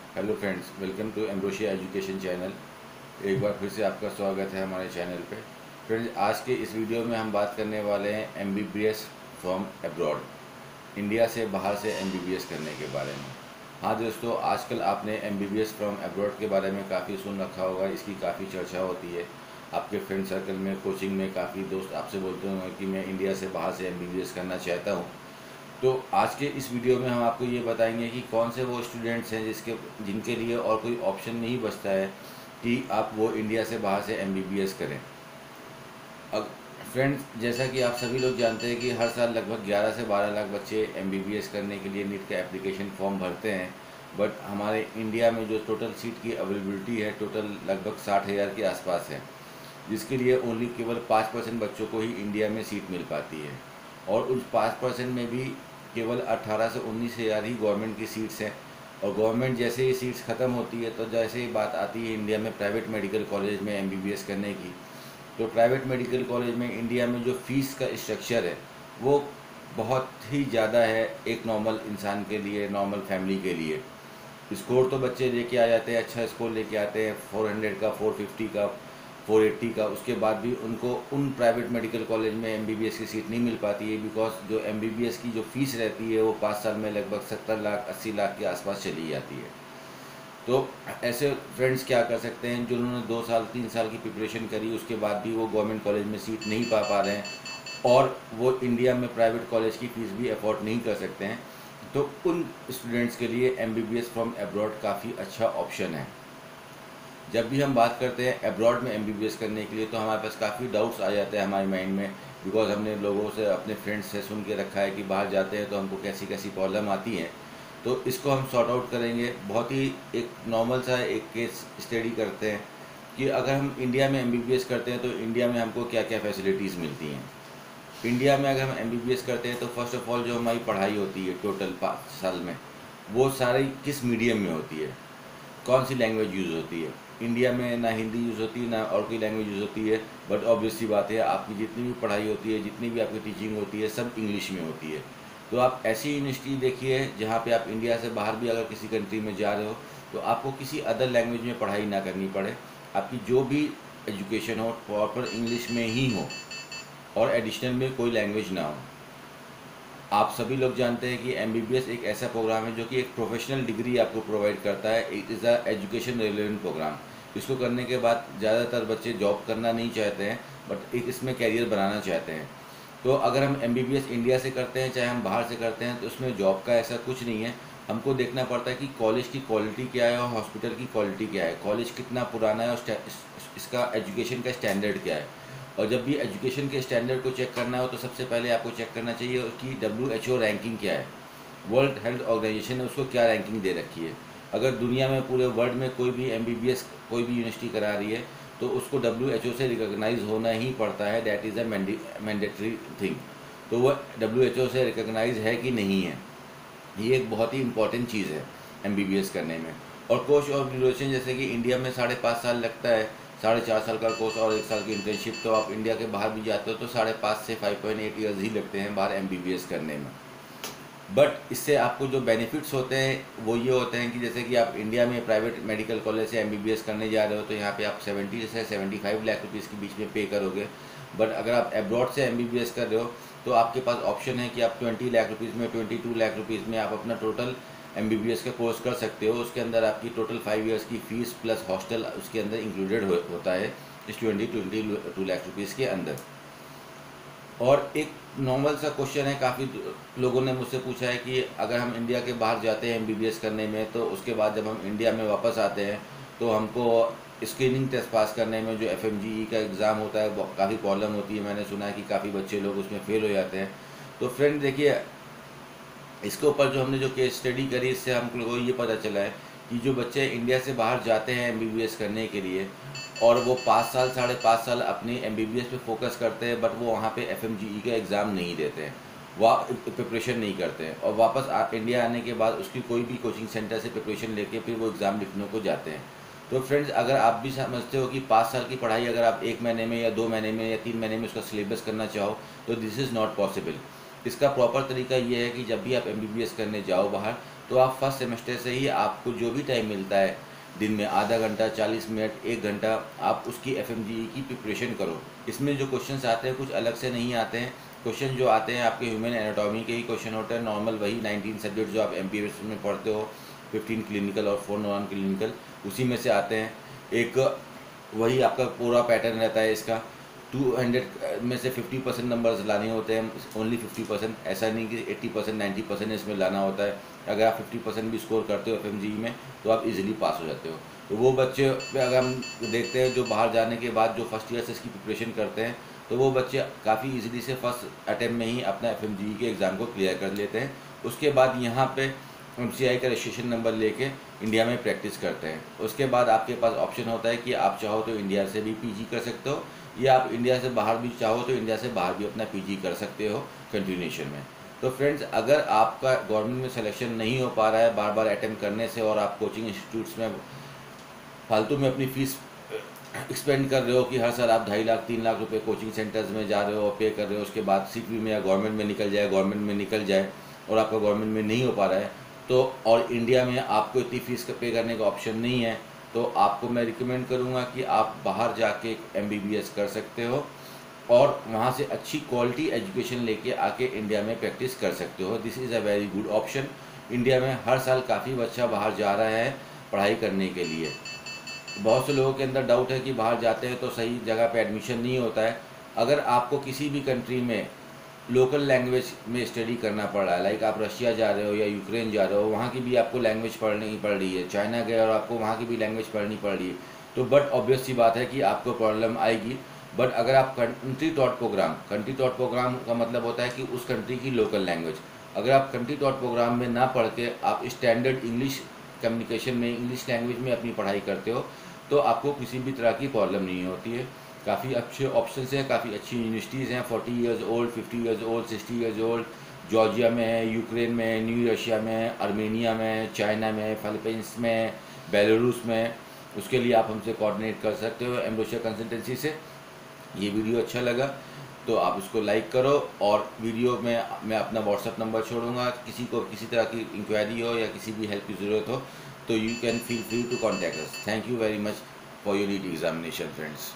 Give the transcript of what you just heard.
Hello friends, welcome to Ambrosia education channel. एक बार फिर से आपका स्वागत है हमारे चैनल पे। फ्रेंड्स, आज के इस वीडियो में हम बात करने वाले हैं एमबीबीएस फ्रॉम अब्रॉड, इंडिया से बाहर से एमबीबीएस करने के बारे में। हाँ दोस्तों, आजकल आपने एमबीबीएस फ्रॉम अब्रॉड के बारे में काफ़ी सुन रखा होगा, इसकी काफ़ी चर्चा होती है। आपके फ्रेंड सर्कल में, कोचिंग में काफ़ी दोस्त आपसे बोलते होंगे कि मैं इंडिया से बाहर से एमबीबीएस करना चाहता हूँ। तो आज के इस वीडियो में हम आपको ये बताएंगे कि कौन से वो स्टूडेंट्स हैं जिनके लिए और कोई ऑप्शन नहीं बचता है कि आप वो इंडिया से बाहर से एमबीबीएस करें। अब फ्रेंड्स, जैसा कि आप सभी लोग जानते हैं कि हर साल लगभग 11 से 12 लाख बच्चे एमबीबीएस करने के लिए नीट का एप्लीकेशन फॉर्म भरते हैं। बट हमारे इंडिया में जो टोटल सीट की अवेलेबिलिटी है, टोटल लगभग 60,000 के आसपास है, जिसके लिए ओनली केवल 5% बच्चों को ही इंडिया में सीट मिल पाती है। और उस 5% में भी केवल 18 से 19,000 ही गवर्नमेंट की सीट्स हैं। और गवर्नमेंट जैसे ही सीट्स ख़त्म होती है, तो जैसे ही बात आती है इंडिया में प्राइवेट मेडिकल कॉलेज में एमबीबीएस करने की, तो प्राइवेट मेडिकल कॉलेज में इंडिया में जो फ़ीस का स्ट्रक्चर है वो बहुत ही ज़्यादा है एक नॉर्मल इंसान के लिए, नॉर्मल फैमिली के लिए। स्कोर तो बच्चे लेके आ जाते हैं, अच्छा स्कोर लेके आते हैं, 400 का, 450 का, 480 का। उसके बाद भी उनको उन प्राइवेट मेडिकल कॉलेज में एमबीबीएस की सीट नहीं मिल पाती है, बिकॉज जो एमबीबीएस की जो फ़ीस रहती है वो 5 साल में लगभग 70 लाख 80 लाख के आसपास चली जाती है। तो ऐसे फ्रेंड्स क्या कर सकते हैं, जिन्होंने 2 साल 3 साल की प्रिपरेशन करी, उसके बाद भी वो गवर्नमेंट कॉलेज में सीट नहीं पा रहे हैं और वो इंडिया में प्राइवेट कॉलेज की फ़ीस भी अफोर्ड नहीं कर सकते हैं, तो उन स्टूडेंट्स के लिए एमबीबीएस फ्रॉम अब्रॉड काफ़ी अच्छा ऑप्शन है। जब भी हम बात करते हैं अब्रॉड में एमबीबीएस करने के लिए, तो हमारे पास काफ़ी डाउट्स आ जाते हैं हमारे माइंड में, बिकॉज हमने लोगों से, अपने फ्रेंड्स से सुन के रखा है कि बाहर जाते हैं तो हमको कैसी कैसी प्रॉब्लम आती हैं। तो इसको हम सॉर्ट आउट करेंगे। बहुत ही एक नॉर्मल सा एक केस स्टडी करते हैं कि अगर हम इंडिया में एमबीबीएस करते हैं तो इंडिया में हमको क्या क्या फैसिलिटीज़ मिलती हैं। इंडिया में अगर हम एमबीबीएस करते हैं तो फर्स्ट ऑफ ऑल जो हमारी पढ़ाई होती है टोटल 5 साल में, वो सारी किस मीडियम में होती है, कौन सी लैंग्वेज यूज़ होती है। इंडिया में ना हिंदी यूज़ होती है ना और कोई लैंग्वेज यूज़ होती है। बट ऑब्वियस सी बात है, आपकी जितनी भी पढ़ाई होती है, जितनी भी आपकी टीचिंग होती है, सब इंग्लिश में होती है। तो आप ऐसी यूनिवर्सिटी देखिए जहाँ पे आप इंडिया से बाहर भी अगर किसी कंट्री में जा रहे हो तो आपको किसी अदर लैंग्वेज में पढ़ाई ना करनी पड़े। आपकी जो भी एजुकेशन हो प्रॉपर इंग्लिश में ही हो और एडिशनल में कोई लैंग्वेज ना हो। आप सभी लोग जानते हैं कि एमबीबीएस एक ऐसा प्रोग्राम है जो कि एक प्रोफेशनल डिग्री आपको प्रोवाइड करता है। It is a education relevant program. इसको करने के बाद ज़्यादातर बच्चे जॉब करना नहीं चाहते हैं, बट एक इसमें कैरियर बनाना चाहते हैं। तो अगर हम एमबीबीएस इंडिया से करते हैं चाहे हम बाहर से करते हैं, तो उसमें जॉब का ऐसा कुछ नहीं है। हमको देखना पड़ता है कि कॉलेज की क्वालिटी क्या है और हॉस्पिटल की क्वालिटी क्या है, कॉलेज कितना पुराना है और इसका एजुकेशन का स्टैंडर्ड क्या है। और जब भी एजुकेशन के स्टैंडर्ड को चेक करना हो तो सबसे पहले आपको चेक करना चाहिए उसकी WHO रैंकिंग क्या है। वर्ल्ड हेल्थ ऑर्गेनाइजेशन ने उसको क्या रैंकिंग दे रखी है। अगर दुनिया में पूरे वर्ल्ड में कोई भी एमबीबीएस कोई भी यूनिवर्सिटी करा रही है तो उसको WHO से रिकॉग्नाइज होना ही पड़ता है। That is a mandatory thing. तो वो WHO से रिकॉग्नाइज है कि नहीं है, ये एक बहुत ही इंपॉर्टेंट चीज़ है एमबीबीएस करने में। और कोर्स ऑफ ड्यूरेशन, जैसे कि इंडिया में 5.5 साल लगता है, 4.5 साल का कोर्स और 1 साल की इंटर्नशिप। तो आप इंडिया के बाहर भी जाते हो तो 5.5 से 5.8 ईयर्स ही लगते हैं बाहर एमबीबीएस करने में। बट इससे आपको जो बेनिफिट्स होते हैं वो ये होते हैं कि जैसे कि आप इंडिया में प्राइवेट मेडिकल कॉलेज से एमबीबीएस करने जा रहे हो तो यहाँ पे आप 70 से 75 लाख रुपीज़ के बीच में पे करोगे। बट अगर आप अब्रॉड से एमबीबीएस कर रहे हो तो आपके पास ऑप्शन है कि आप 20 लाख रुपीज़ में, 22 लाख रुपीज़ में आप अपना टोटल एमबीबीएस का कोर्स कर सकते हो। उसके अंदर आपकी टोटल 5 ईयर्स की फ़ीस प्लस हॉस्टल उसके अंदर इंक्लूडेड होता है इस 22 लाख रुपीज़ के अंदर। और एक नॉर्मल सा क्वेश्चन है, काफ़ी लोगों ने मुझसे पूछा है कि अगर हम इंडिया के बाहर जाते हैं एमबीबीएस करने में तो उसके बाद जब हम इंडिया में वापस आते हैं तो हमको स्क्रीनिंग टेस्ट पास करने में जो FMGE का एग्ज़ाम होता है काफ़ी प्रॉब्लम होती है। मैंने सुना है कि काफ़ी बच्चे लोग उसमें फेल हो जाते हैं। तो फ्रेंड देखिए, इसके ऊपर जो हमने जो केस स्टडी करी, इससे हम लोगों को ये पता चला है कि जो बच्चे इंडिया से बाहर जाते हैं एमबीबीएस करने के लिए और वो 5 साल 5.5 साल अपनी एमबीबीएस पे फोकस करते हैं, बट वो वहाँ पे FMGE का एग्ज़ाम नहीं देते हैं, वह प्रिपरेशन नहीं करते हैं और वापस इंडिया आने के बाद उसकी कोई भी कोचिंग सेंटर से प्रिपरेशन लेके फिर वो एग्ज़ाम लिखने को जाते हैं। तो फ्रेंड्स, अगर आप भी समझते हो कि 5 साल की पढ़ाई अगर आप 1 महीने में या 2 महीने में या 3 महीने में उसका सिलेबस करना चाहो तो दिस इज़ नॉट पॉसिबल। इसका प्रॉपर तरीका ये है कि जब भी आप MBBS करने जाओ बाहर, तो आप फर्स्ट सेमेस्टर से ही आपको जो भी टाइम मिलता है दिन में, आधा घंटा, 40 मिनट, 1 घंटा, आप उसकी FMGE की प्रिपरेशन करो। इसमें जो क्वेश्चंस आते हैं कुछ अलग से नहीं आते हैं। क्वेश्चन जो आते हैं आपके ह्यूमन एनाटॉमी के ही क्वेश्चन होते हैं, नॉर्मल वही 19 सब्जेक्ट जो आप MBBS में पढ़ते हो, 15 क्लिनिकल और 4 नॉन क्लिनिकल, उसी में से आते हैं। एक वही आपका पूरा पैटर्न रहता है इसका। 200 में से 50% नंबर्स लाने होते हैं, ओनली 50%, ऐसा नहीं कि 80% 90% इसमें लाना होता है। अगर आप 50% भी स्कोर करते हो FMGE में तो आप इजीली पास हो जाते हो। तो वो बच्चे पे अगर हम देखते हैं जो बाहर जाने के बाद जो फर्स्ट ईयर से इसकी प्रिपरेशन करते हैं, तो वो बच्चे काफ़ी इजीली से फर्स्ट अटैम्प्ट में ही अपना FMGE के एग्ज़ाम को क्लियर कर लेते हैं। उसके बाद यहाँ पे MCI का रजिस्ट्रेशन नंबर लेके इंडिया में प्रैक्टिस करते हैं। उसके बाद आपके पास ऑप्शन होता है कि आप चाहो तो इंडिया से भी PG कर सकते हो, या आप इंडिया से बाहर भी चाहो तो इंडिया से बाहर भी अपना PG कर सकते हो कंटिन्यूएशन में। तो फ्रेंड्स, अगर आपका गवर्नमेंट में सिलेक्शन नहीं हो पा रहा है बार बार अटैम्प्ट करने से, और आप कोचिंग इंस्टीट्यूट्स में फालतू में अपनी फ़ीस एक्सपेंड कर रहे हो कि हर साल आप 2.5 लाख 3 लाख रुपए कोचिंग सेंटर्स में जा रहे हो, पे कर रहे हो, उसके बाद सीट भी में या गवर्नमेंट में निकल जाए और आपका गवर्नमेंट में नहीं हो पा रहा है, तो और इंडिया में आपको इतनी फ़ीस पे करने का ऑप्शन नहीं है, तो आपको मैं रिकमेंड करूँगा कि आप बाहर जाके MBBS कर सकते हो और वहाँ से अच्छी क्वालिटी एजुकेशन लेके आके इंडिया में प्रैक्टिस कर सकते हो। This is a very good option. India में हर साल काफ़ी बच्चा बाहर जा रहा है पढ़ाई करने के लिए। बहुत से लोगों के अंदर डाउट है कि बाहर जाते हैं तो सही जगह पे एडमिशन नहीं होता है। अगर आपको किसी भी कंट्री में लोकल लैंग्वेज में स्टडी करना पड़ रहा है, लाइक आप रशिया जा रहे हो या यूक्रेन जा रहे हो, वहाँ की भी आपको लैंग्वेज पढ़नी पड़ रही है, चाइना गए और आपको वहाँ की भी लैंग्वेज पढ़नी पड़ रही है, तो बट ऑब्वियस सी बात है कि आपको प्रॉब्लम आएगी। बट अगर आप कंट्री टॉट प्रोग्राम का मतलब होता है कि उस कंट्री की लोकल लैंग्वेज, अगर आप कंट्री टॉट प्रोग्राम में ना पढ़ के आप स्टैंडर्ड इंग्लिश कम्युनिकेशन में, इंग्लिश लैंग्वेज में अपनी पढ़ाई करते हो, तो आपको किसी भी तरह की प्रॉब्लम नहीं होती है। काफ़ी अच्छे ऑप्शंस हैं, काफ़ी अच्छी यूनिवर्सिटीज़ हैं, 40 years old, 50 years old, 60 years old, Georgia में है, यूक्रेन में है, न्यू रशिया में है, अर्मेनिया में है, चाइना में है, फिलीपींस में है, बेलारूस में है। उसके लिए आप हमसे कोऑर्डिनेट कर सकते हो एम्ब्रोसिया कंसल्टेंसी से। ये वीडियो अच्छा लगा तो आप इसको लाइक करो, और वीडियो में मैं अपना व्हाट्सअप नंबर छोड़ूंगा, किसी को किसी तरह की इंक्वायरी हो या किसी भी हेल्प की ज़रूरत हो तो you can feel free to contact us. Thank you very much for your NEET examination friends.